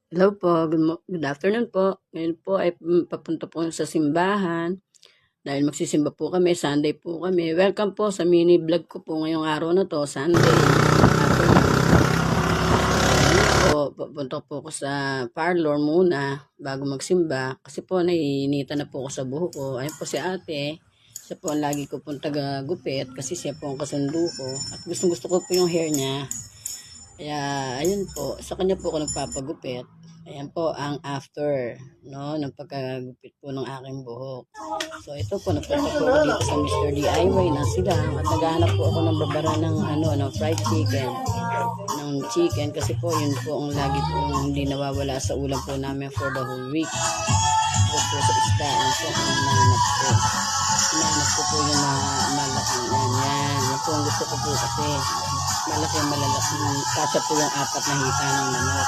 Hello po, good afternoon po. Ngayon po ay papunta po sa simbahan dahil magsisimba po kami, Sunday po kami. Welcome po sa mini vlog ko po ngayong araw na to, Sunday. Po, papunta po ako sa parlor muna bago magsimba kasi po naiinita na po ako sa buhok ko. Ayun po si ate, siya po ang lagi ko pong taga-gupit kasi siya po ang kasundo ko at gusto ko po yung hair niya. Kaya, ayun po, sa kanya po ako nagpapagupit. Ayan po ang after, no, ng pagkagupit po ng aking buhok. So, ito po, nagpunta po ako dito sa Mr. DIY na sila. At naghahanap po ako ng babara ng, ng fried chicken. Ng chicken, kasi po, yun po ang lagi po hindi nawawala sa ulam po namin for the whole week. Ito po sa isda, yun po ang hinahanap ko. Hinahanap ko po yung malaking yan. Yan po ang gusto ko po kasi malaki, malalaki. Kasya po yung 4 na hita ng manok.